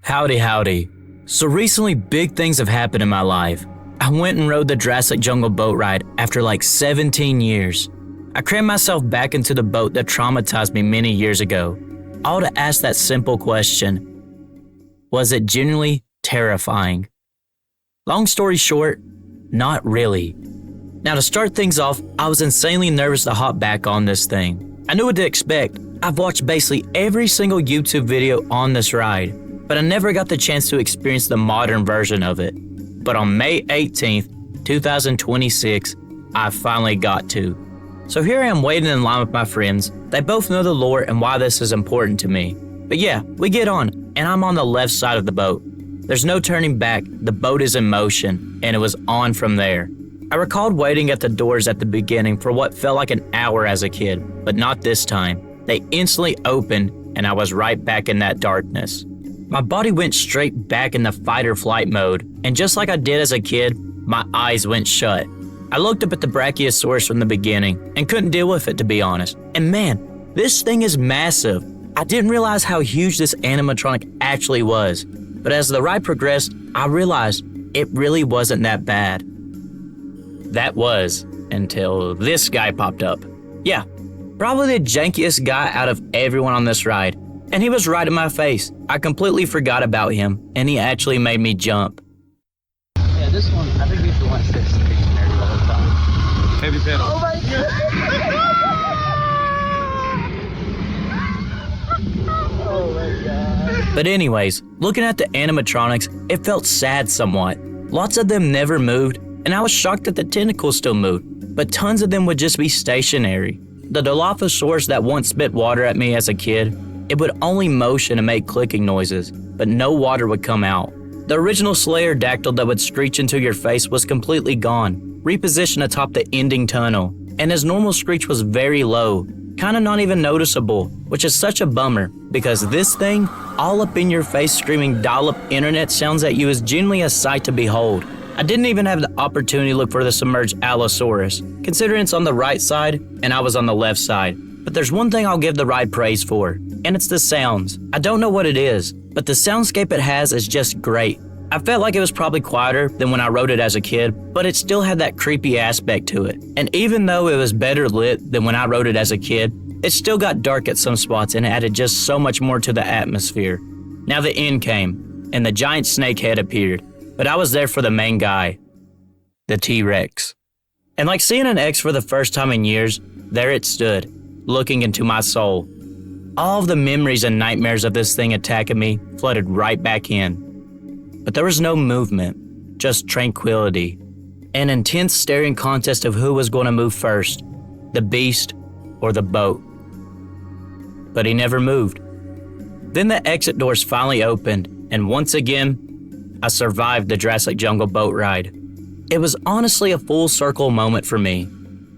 Howdy, howdy. So recently, big things have happened in my life. I went and rode the Jurassic Jungle Boat Ride after like 17 years. I crammed myself back into the boat that traumatized me many years ago, all to ask that simple question: was it genuinely terrifying? Long story short, not really. Now to start things off, I was insanely nervous to hop back on this thing. I knew what to expect. I've watched basically every single YouTube video on this ride, but I never got the chance to experience the modern version of it. But on May 18th, 2026, I finally got to. So here I am waiting in line with my friends. They both know the lore and why this is important to me. But yeah, we get on, and I'm on the left side of the boat. There's no turning back, the boat is in motion, and it was on from there. I recalled waiting at the doors at the beginning for what felt like an hour as a kid, but not this time. They instantly opened, and I was right back in that darkness. My body went straight back into fight or flight mode, and just like I did as a kid, my eyes went shut. I looked up at the Brachiosaurus from the beginning and couldn't deal with it, to be honest. And man, this thing is massive. I didn't realize how huge this animatronic actually was, but as the ride progressed, I realized it really wasn't that bad. That was until this guy popped up. Yeah, probably the jankiest guy out of everyone on this ride. And he was right in my face. I completely forgot about him, and he actually made me jump. Yeah, this one, I think he's the one that sits stationary all the time. Heavy pedal. Oh my god! Oh my god. But anyways, looking at the animatronics, it felt sad somewhat. Lots of them never moved, and I was shocked that the tentacles still moved, but tons of them would just be stationary. The Dilophosaurus that once spit water at me as a kid, it would only motion and make clicking noises, but no water would come out. The original Slayer dactyl that would screech into your face was completely gone, repositioned atop the ending tunnel, and his normal screech was very low, kinda not even noticeable, which is such a bummer, because this thing, all up in your face screaming dial-up internet sounds at you is genuinely a sight to behold. I didn't even have the opportunity to look for the submerged Allosaurus, considering it's on the right side and I was on the left side. But there's one thing I'll give the ride praise for, and it's the sounds. I don't know what it is, but the soundscape it has is just great. I felt like it was probably quieter than when I rode it as a kid, but it still had that creepy aspect to it. And even though it was better lit than when I rode it as a kid, it still got dark at some spots and added just so much more to the atmosphere. Now the end came, and the giant snake head appeared, but I was there for the main guy, the T-Rex. And like seeing an X for the first time in years, there it stood, looking into my soul. All of the memories and nightmares of this thing attacking me flooded right back in. But there was no movement, just tranquility. An intense staring contest of who was going to move first, the beast or the boat. But he never moved. Then the exit doors finally opened, and once again, I survived the Jurassic Jungle Boat Ride. It was honestly a full circle moment for me.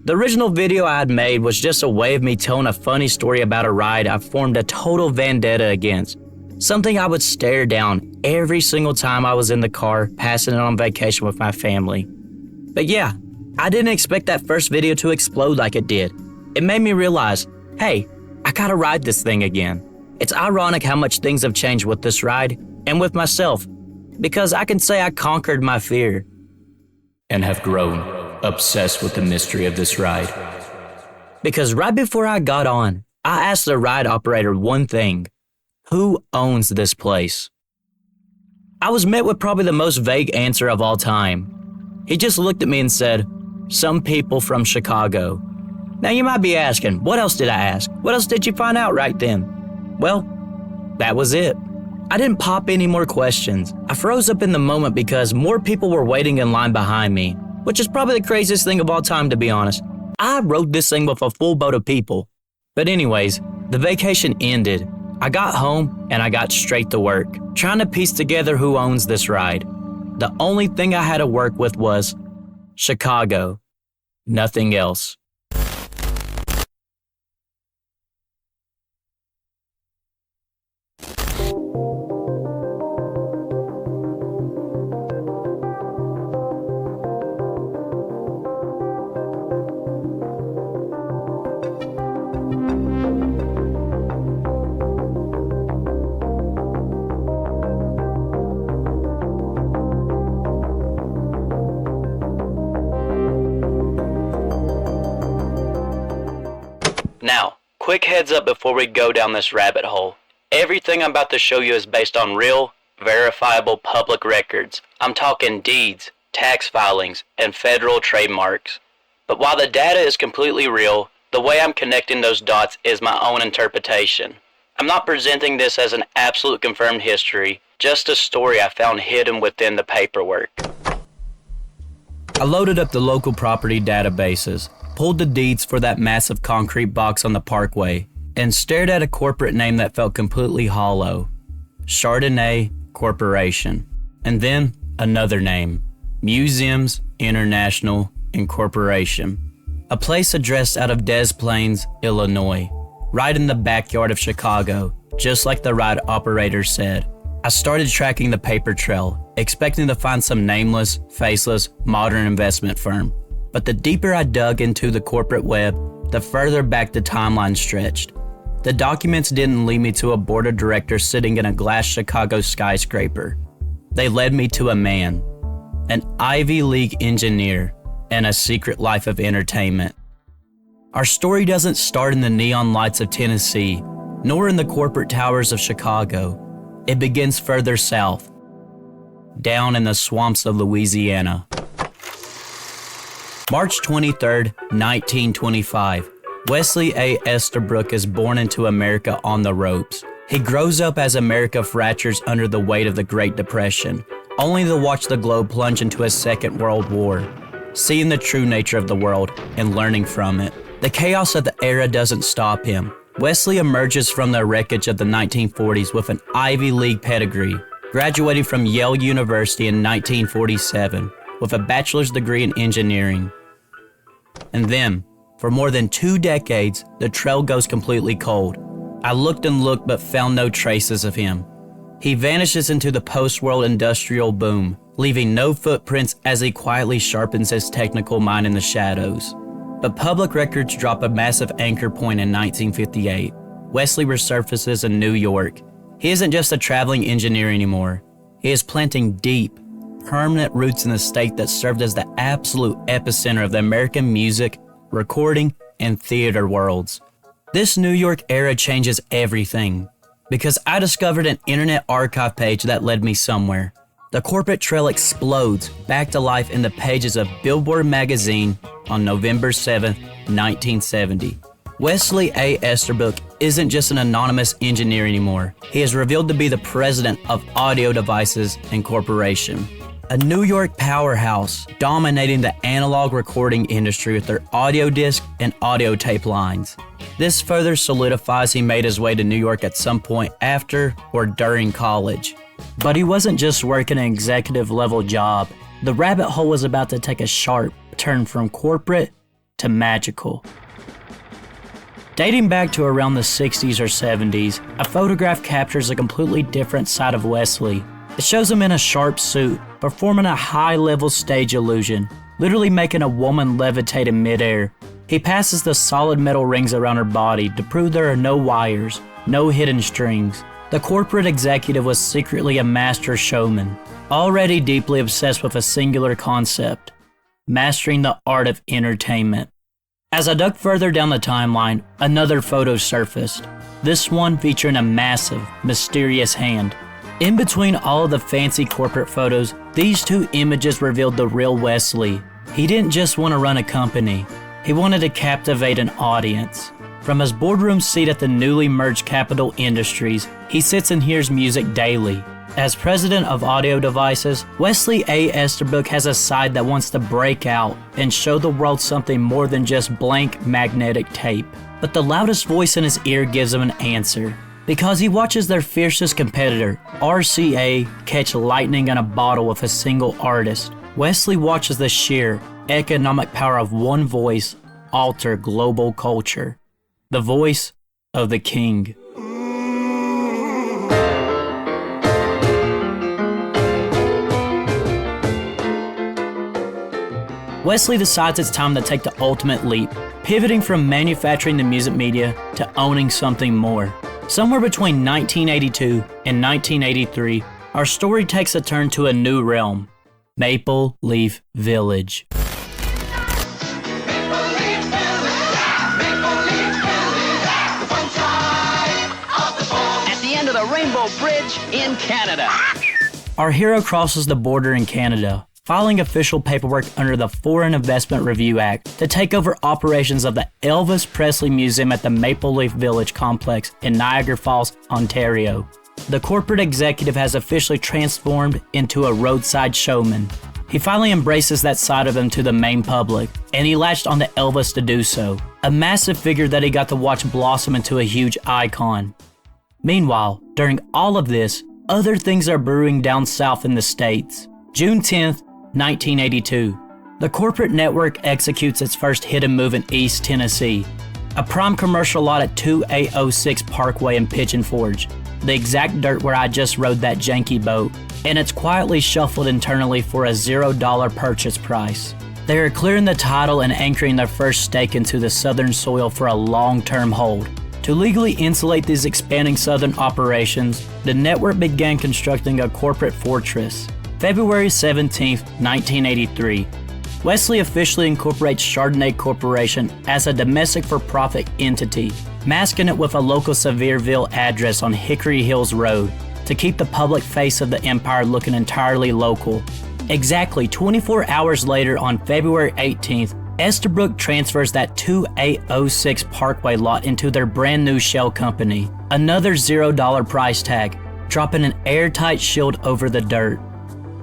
The original video I had made was just a way of me telling a funny story about a ride I formed a total vendetta against. Something I would stare down every single time I was in the car passing it on vacation with my family. But yeah, I didn't expect that first video to explode like it did. It made me realize, hey, I gotta ride this thing again. It's ironic how much things have changed with this ride and with myself, because I can say I conquered my fear. And have grown obsessed with the mystery of this ride. Because right before I got on, I asked the ride operator one thing: who owns this place? I was met with probably the most vague answer of all time. He just looked at me and said, some people from Chicago. Now you might be asking, what else did I ask? What else did you find out right then? Well, that was it. I didn't pop any more questions. I froze up in the moment because more people were waiting in line behind me, which is probably the craziest thing of all time, to be honest. I rode this thing with a full boat of people. But anyways, the vacation ended. I got home and I got straight to work, trying to piece together who owns this ride. The only thing I had to work with was Chicago, nothing else. Now, quick heads up before we go down this rabbit hole. Everything I'm about to show you is based on real, verifiable public records. I'm talking deeds, tax filings, and federal trademarks. But while the data is completely real, the way I'm connecting those dots is my own interpretation. I'm not presenting this as an absolute confirmed history, just a story I found hidden within the paperwork. I loaded up the local property databases, pulled the deeds for that massive concrete box on the parkway, and stared at a corporate name that felt completely hollow. Chardonnay Corporation. And then another name. Museums International Incorporation. A place addressed out of Des Plaines, Illinois, right in the backyard of Chicago, just like the ride operator said. I started tracking the paper trail, expecting to find some nameless, faceless, modern investment firm. But the deeper I dug into the corporate web, the further back the timeline stretched. The documents didn't lead me to a board of directors sitting in a glass Chicago skyscraper. They led me to a man, an Ivy League engineer, and a secret life of entertainment. Our story doesn't start in the neon lights of Tennessee, nor in the corporate towers of Chicago. It begins further south, down in the swamps of Louisiana. March 23, 1925. Wesley A. Estabrook is born into America on the ropes. He grows up as America fractures under the weight of the Great Depression, only to watch the globe plunge into a Second World War, seeing the true nature of the world and learning from it. The chaos of the era doesn't stop him. Wesley emerges from the wreckage of the 1940s with an Ivy League pedigree, graduating from Yale University in 1947 with a bachelor's degree in engineering. And then, for more than 2 decades, the trail goes completely cold. I looked and looked but found no traces of him. He vanishes into the post-world industrial boom, leaving no footprints as he quietly sharpens his technical mind in the shadows. But public records drop a massive anchor point in 1958. Wesley resurfaces in New York. He isn't just a traveling engineer anymore. He is planting deep, permanent roots in the state that served as the absolute epicenter of the American music, recording, and theater worlds. This New York era changes everything, because I discovered an internet archive page that led me somewhere. The corporate trail explodes back to life in the pages of Billboard magazine on November 7, 1970. Wesley A. Estabrook isn't just an anonymous engineer anymore. He is revealed to be the president of Audio Devices Incorporation, a New York powerhouse dominating the analog recording industry with their audio disc and audio tape lines. This further solidifies he made his way to New York at some point after or during college. But he wasn't just working an executive level job. The rabbit hole was about to take a sharp turn from corporate to magical. Dating back to around the 60s or 70s, a photograph captures a completely different side of Wesley. It shows him in a sharp suit, performing a high-level stage illusion, literally making a woman levitate in midair. He passes the solid metal rings around her body to prove there are no wires, no hidden strings. The corporate executive was secretly a master showman, already deeply obsessed with a singular concept: mastering the art of entertainment. As I dug further down the timeline, another photo surfaced, this one featuring a massive, mysterious hand. In between all of the fancy corporate photos, these 2 images revealed the real Wesley. He didn't just want to run a company, he wanted to captivate an audience. From his boardroom seat at the newly merged Capitol Industries, he sits and hears music daily. As president of Audio Devices, Wesley A. Estabrook has a side that wants to break out and show the world something more than just blank magnetic tape. But the loudest voice in his ear gives him an answer, because he watches their fiercest competitor, RCA, catch lightning in a bottle with a single artist. Wesley watches the sheer economic power of one voice alter global culture. The voice of the king. Wesley decides it's time to take the ultimate leap, pivoting from manufacturing the music media to owning something more. Somewhere between 1982 and 1983, our story takes a turn to a new realm: Maple Leaf Village. the Rainbow Bridge in Canada. Our hero crosses the border in Canada, filing official paperwork under the Foreign Investment Review Act to take over operations of the Elvis Presley Museum at the Maple Leaf Village complex in Niagara Falls, Ontario. The corporate executive has officially transformed into a roadside showman. He finally embraces that side of him to the main public, and he latched onto Elvis to do so, a massive figure that he got to watch blossom into a huge icon. Meanwhile, during all of this, other things are brewing down south in the States. June 10th, 1982. The corporate network executes its first hidden move in East Tennessee, a prime commercial lot at 2806 Parkway in Pigeon Forge, the exact dirt where I just rode that janky boat, and it's quietly shuffled internally for a $0 purchase price. They are clearing the title and anchoring their first stake into the southern soil for a long-term hold. To legally insulate these expanding southern operations, the network began constructing a corporate fortress. February 17, 1983. Wesley officially incorporates Chardonnay Corporation as a domestic for-profit entity, masking it with a local Sevierville address on Hickory Hills Road to keep the public face of the empire looking entirely local. Exactly 24 hours later, on February 18th, Estabrook transfers that 2806 Parkway lot into their brand new shell company, another $0 price tag, dropping an airtight shield over the dirt.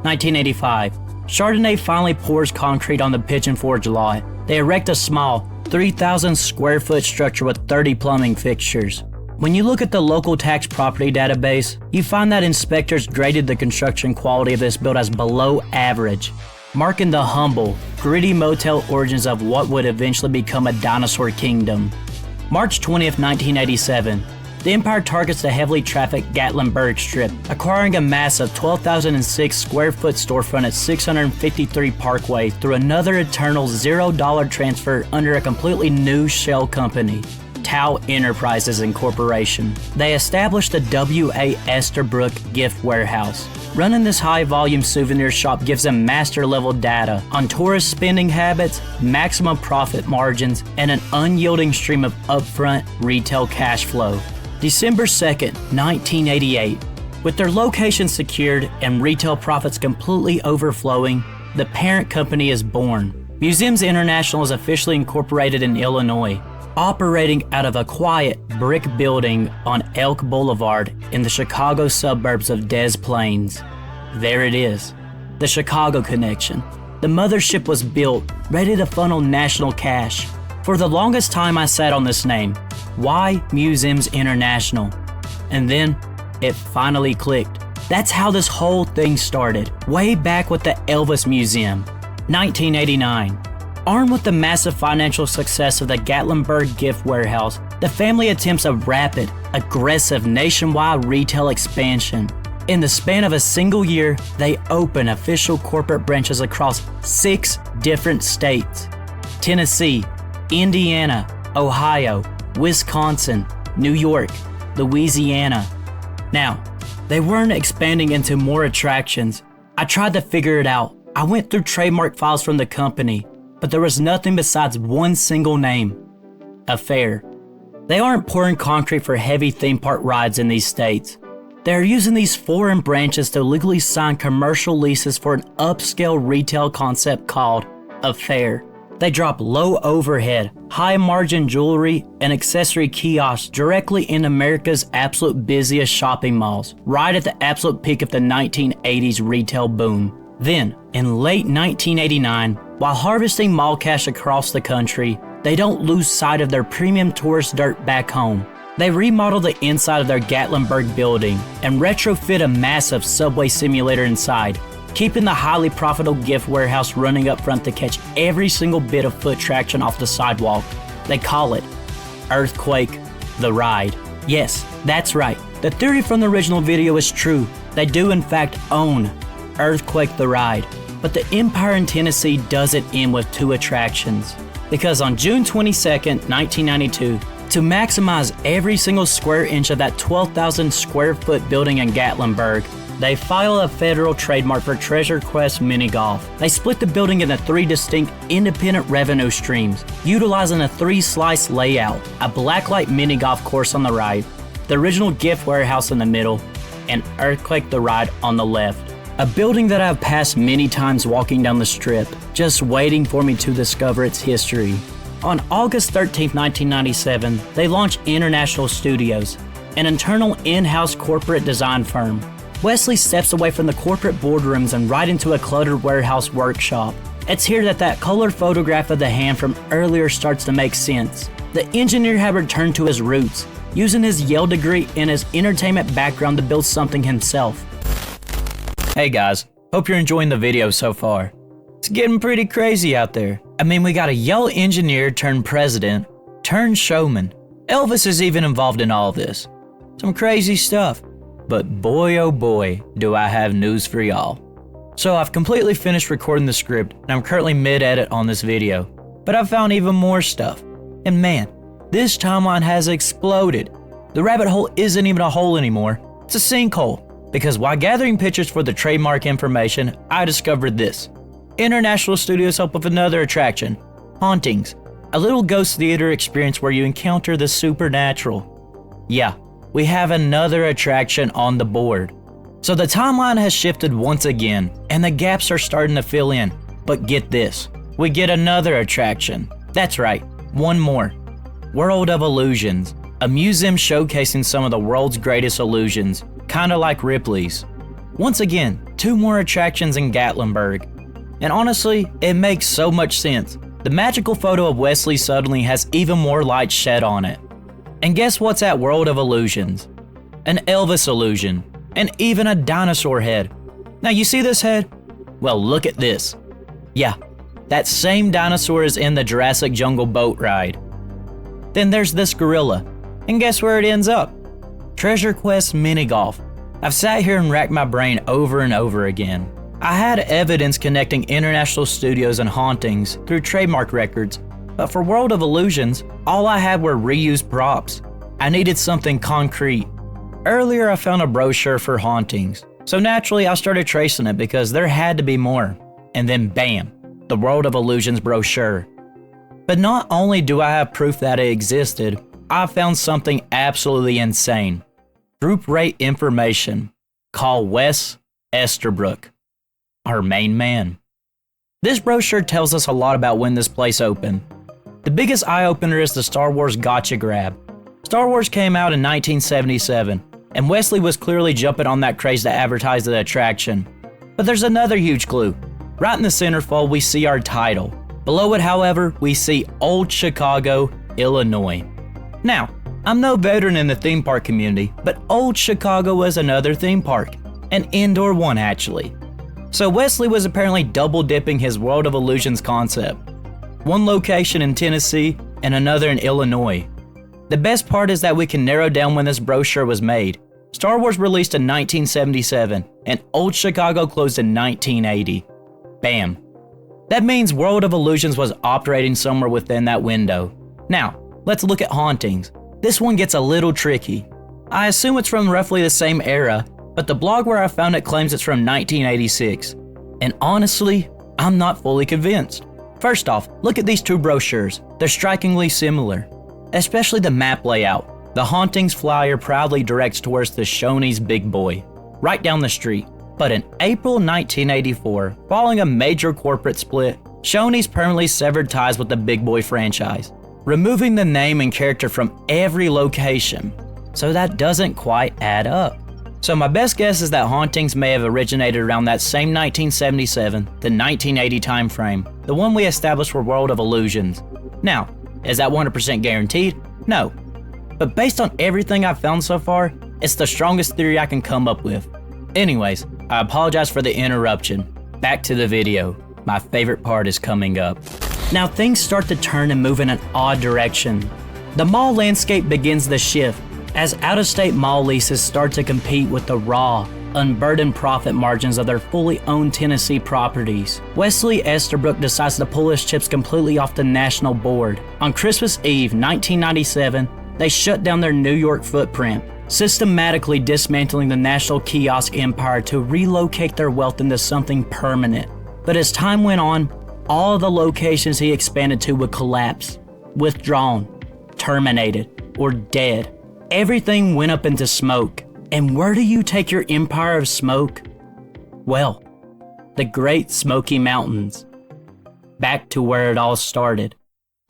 1985. Chardonnay finally pours concrete on the Pigeon Forge lot. They erect a small, 3,000 square foot structure with 30 plumbing fixtures. When you look at the local tax property database, you find that inspectors graded the construction quality of this build as below average, marking the humble, gritty motel origins of what would eventually become a dinosaur kingdom. March 20th, 1987. The Empire targets the heavily trafficked Gatlinburg Strip, acquiring a massive 12,006 square foot storefront at 653 Parkway through another eternal $0 transfer under a completely new shell company, Tau Enterprises Incorporation. They established the W.A. Estabrook Gift Warehouse. Running this high-volume souvenir shop gives them master-level data on tourist spending habits, maximum profit margins, and an unyielding stream of upfront retail cash flow. December 2nd, 1988. With their location secured and retail profits completely overflowing, the parent company is born. Museums International is officially incorporated in Illinois, operating out of a quiet brick building on Elk Boulevard in the Chicago suburbs of Des Plaines. There it is, the Chicago connection. The mothership was built, ready to funnel national cash. For the longest time I sat on this name. Why Museums International? And then it finally clicked. That's how this whole thing started, way back with the Elvis Museum. 1989. Armed with the massive financial success of the Gatlinburg Gift Warehouse, the family attempts a rapid, aggressive nationwide retail expansion. In the span of a single year, they open official corporate branches across 6 different states: Tennessee, Indiana, Ohio, Wisconsin, New York, Louisiana. Now, they weren't expanding into more attractions. I tried to figure it out. I went through trademark files from the company, but there was nothing besides one single name: Affair. They aren't pouring concrete for heavy theme park rides in these states. They're using these foreign branches to legally sign commercial leases for an upscale retail concept called Affair. They drop low overhead, high margin jewelry and accessory kiosks directly in America's absolute busiest shopping malls, right at the absolute peak of the 1980s retail boom. Then, in late 1989, while harvesting mall cash across the country, they don't lose sight of their premium tourist dirt back home. They remodel the inside of their Gatlinburg building and retrofit a massive subway simulator inside, keeping the highly profitable gift warehouse running up front to catch every single bit of foot traction off the sidewalk. They call it Earthquake the Ride. Yes, that's right. The theory from the original video is true. They do in fact own Earthquake the Ride. But the Empire in Tennessee doesn't end with 2 attractions. Because on June 22nd, 1992, to maximize every single square inch of that 12,000 square foot building in Gatlinburg, they file a federal trademark for Treasure Quest Mini Golf. They split the building into 3 distinct independent revenue streams, utilizing a 3-slice layout, a blacklight mini golf course on the right, the original gift warehouse in the middle, and Earthquake the Ride on the left. A building that I've passed many times walking down the strip, just waiting for me to discover its history. On August 13, 1997, they launched International Studios, an internal in-house corporate design firm. Wesley steps away from the corporate boardrooms and right into a cluttered warehouse workshop. It's here that colored photograph of the hand from earlier starts to make sense. The engineer had returned to his roots, using his Yale degree and his entertainment background to build something himself. Hey guys, hope you're enjoying the video so far. It's getting pretty crazy out there. I mean, we got a Yale engineer turned president, turned showman. Elvis is even involved in all this. Some crazy stuff. But boy oh boy, do I have news for y'all. So I've completely finished recording the script and I'm currently mid-edit on this video. But I've found even more stuff. And man, this timeline has exploded. The rabbit hole isn't even a hole anymore, it's a sinkhole. Because while gathering pictures for the trademark information, I discovered this. International Studios help with another attraction, Hauntings, a little ghost theater experience where you encounter the supernatural. Yeah, we have another attraction on the board. So the timeline has shifted once again, and the gaps are starting to fill in. But get this, we get another attraction. That's right, one more. World of Illusions, a museum showcasing some of the world's greatest illusions, kinda like Ripley's. Once again, 2 more attractions in Gatlinburg. And honestly, it makes so much sense. The magical photo of Wesley suddenly has even more light shed on it. And guess what's at World of Illusions? An Elvis illusion, and even a dinosaur head. Now you see this head? Well, look at this. Yeah, that same dinosaur is in the Jurassic Jungle Boat Ride. Then there's this gorilla, and guess where it ends up? Treasure Quest Mini Golf. I've sat here and racked my brain over and over again. I had evidence connecting International Studios and Hauntings through trademark records, but for World of Illusions, all I had were reused props. I needed something concrete. Earlier I found a brochure for Hauntings, so naturally I started tracing it because there had to be more. And then bam, the World of Illusions brochure. But not only do I have proof that it existed, I found something absolutely insane. Group rate information. Call Wes Esterbrook, our main man. This brochure tells us a lot about when this place opened. The biggest eye-opener is the Star Wars gotcha grab. Star Wars came out in 1977, and Wesley was clearly jumping on that craze to advertise the attraction. But there's another huge clue. Right in the centerfold we see our title. Below it, however, we see Old Chicago, Illinois. Now, I'm no veteran in the theme park community, but Old Chicago was another theme park. An indoor one, actually. So Wesley was apparently double dipping his World of Illusions concept. One location in Tennessee and another in Illinois. The best part is that we can narrow down when this brochure was made. Star Wars released in 1977 and Old Chicago closed in 1980. Bam. That means World of Illusions was operating somewhere within that window. Now, let's look at Hauntings. This one gets a little tricky. I assume it's from roughly the same era, but the blog where I found it claims it's from 1986. And honestly, I'm not fully convinced. First off, look at these 2 brochures. They're strikingly similar, especially the map layout. The Hauntings flyer proudly directs towards the Shoney's Big Boy, right down the street. But in April 1984, following a major corporate split, Shoney's permanently severed ties with the Big Boy franchise, removing the name and character from every location. So that doesn't quite add up. So my best guess is that Hauntings may have originated around that same 1977 to 1980 time frame, the one we established for World of Illusions. Now, is that 100% guaranteed? No. But based on everything I've found so far, it's the strongest theory I can come up with. Anyways, I apologize for the interruption. Back to the video. My favorite part is coming up. Now things start to turn and move in an odd direction. The mall landscape begins to shift as out-of-state mall leases start to compete with the raw, unburdened profit margins of their fully owned Tennessee properties. Wesley Esterbrook decides to pull his chips completely off the national board. On Christmas Eve 1997, they shut down their New York footprint, systematically dismantling the national kiosk empire to relocate their wealth into something permanent. But as time went on, all of the locations he expanded to would collapse, withdrawn, terminated, or dead. everything went up into smoke. And where do you take your empire of smoke? Well, the Great Smoky Mountains. Back to where it all started.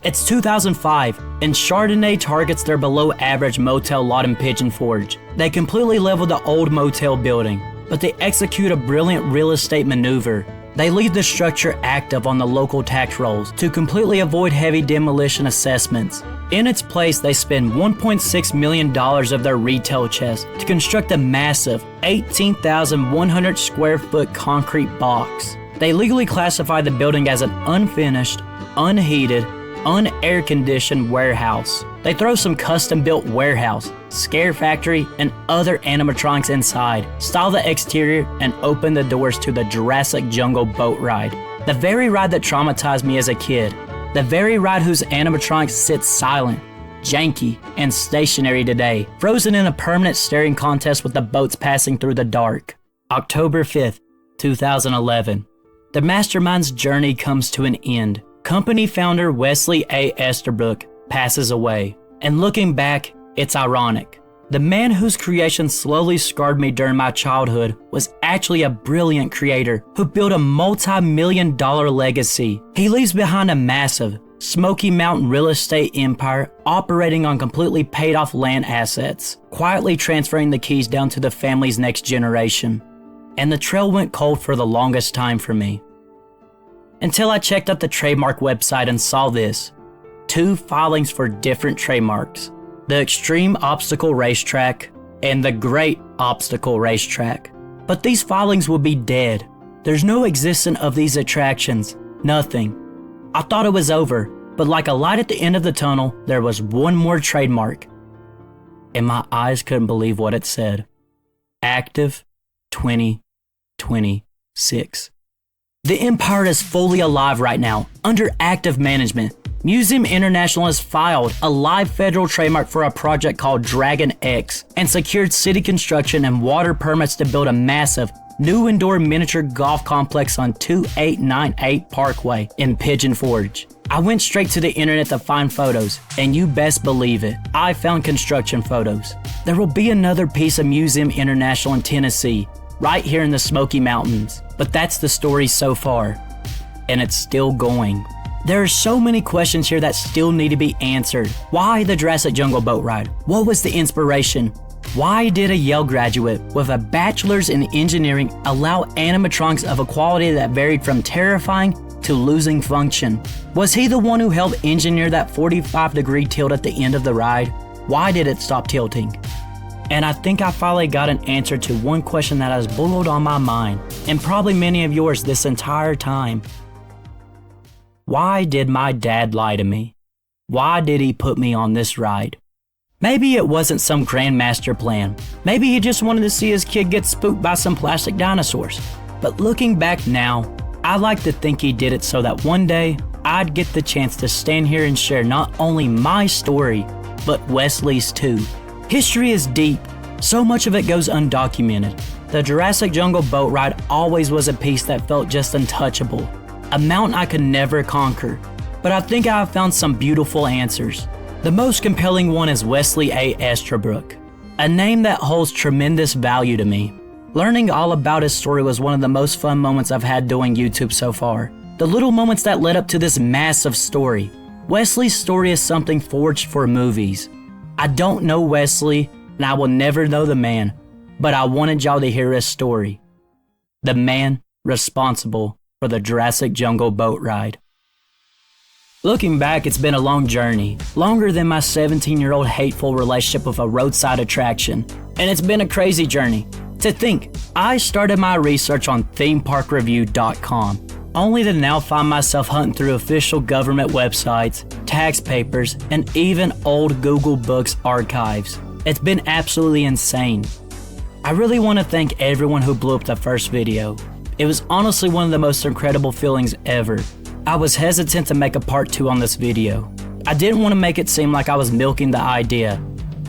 It's 2005, and Chardonnay targets their below-average motel lot in Pigeon Forge. They completely level the old motel building, but they execute a brilliant real estate maneuver. They leave the structure active on the local tax rolls to completely avoid heavy demolition assessments. In its place, they spend $1.6 million of their retail chest to construct a massive 18,100 square foot concrete box. They legally classify the building as an unfinished, unheated, unair-conditioned warehouse. They throw some custom-built warehouse, scare factory, and other animatronics inside, style the exterior, and open the doors to the Jurassic Jungle Boat Ride. The very ride that traumatized me as a kid. The very ride whose animatronics sit silent, janky, and stationary today, frozen in a permanent staring contest with the boats passing through the dark. October 5th, 2011. The mastermind's journey comes to an end. Company founder Wesley A. Estabrook passes away. And looking back, it's ironic. The man whose creation slowly scarred me during my childhood was actually a brilliant creator who built a multi-million-dollar legacy. He leaves behind a massive, Smoky Mountain real estate empire operating on completely paid-off land assets, quietly transferring the keys down to the family's next generation. And the trail went cold for the longest time for me. Until I checked out the trademark website and saw this. 2 filings for different trademarks. The Extreme Obstacle Racetrack and the Great Obstacle Racetrack. But these filings will be dead. There's no existence of these attractions. Nothing. I thought it was over, but like a light at the end of the tunnel, there was one more trademark. And my eyes couldn't believe what it said. Active 2026. The empire is fully alive right now, under active management. Museum International has filed a live federal trademark for a project called Dragon X and secured city construction and water permits to build a massive new indoor miniature golf complex on 2898 Parkway in Pigeon Forge. I went straight to the internet to find photos, and you best believe it, I found construction photos. There will be another piece of Museum International in Tennessee, right here in the Smoky Mountains. But that's the story so far, and it's still going. There are so many questions here that still need to be answered. Why the Jurassic Jungle Boat Ride? What was the inspiration? Why did a Yale graduate with a bachelor's in engineering allow animatronics of a quality that varied from terrifying to losing function? Was he the one who helped engineer that 45-degree tilt at the end of the ride? Why did it stop tilting? And I think I finally got an answer to one question that has boiled on my mind, and probably many of yours this entire time. Why did my dad lie to me? Why did he put me on this ride? Maybe it wasn't some grand master plan. Maybe he just wanted to see his kid get spooked by some plastic dinosaurs. But looking back now, I like to think he did it so that one day I'd get the chance to stand here and share not only my story, but Wesley's too. History is deep. So much of it goes undocumented. The Jurassic Jungle Boat Ride always was a piece that felt just untouchable. A mountain I could never conquer. But I think I have found some beautiful answers. The most compelling one is Wesley A. Estabrook, a name that holds tremendous value to me. Learning all about his story was one of the most fun moments I've had doing YouTube so far. The little moments that led up to this massive story. Wesley's story is something forged for movies. I don't know Wesley, and I will never know the man, but I wanted y'all to hear his story. The man responsible for the Jurassic Jungle Boat Ride. Looking back, it's been a long journey, longer than my 17-year-old hateful relationship with a roadside attraction, and it's been a crazy journey. To think, I started my research on themeparkreview.com, only to now find myself hunting through official government websites, tax papers, and even old Google Books archives. It's been absolutely insane. I really want to thank everyone who blew up the first video. It was honestly one of the most incredible feelings ever. I was hesitant to make a part 2 on this video. I didn't want to make it seem like I was milking the idea,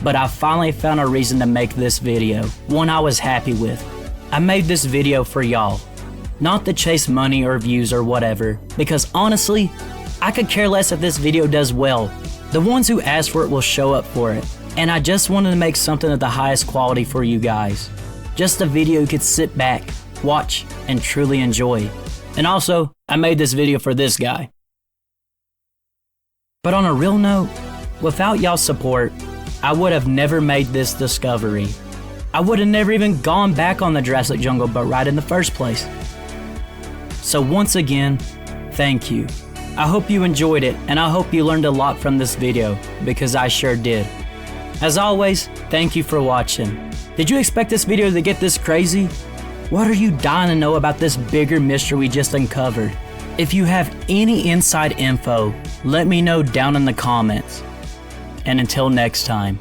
but I finally found a reason to make this video, one I was happy with. I made this video for y'all, not to chase money or views or whatever, because honestly, I could care less if this video does well. The ones who ask for it will show up for it, And I just wanted to make something of the highest quality for you guys. Just a video you could sit back, watch, and truly enjoy. And also, I made this video for this guy. But on a real note, without y'all's support, I would have never made this discovery. I would have never even gone back on the Jurassic Jungle Boat Ride in the first place. So once again, thank you. I hope you enjoyed it, and I hope you learned a lot from this video, because I sure did. As always, thank you for watching. Did you expect this video to get this crazy? What are you dying to know about this bigger mystery we just uncovered? If you have any inside info, let me know down in the comments. And until next time.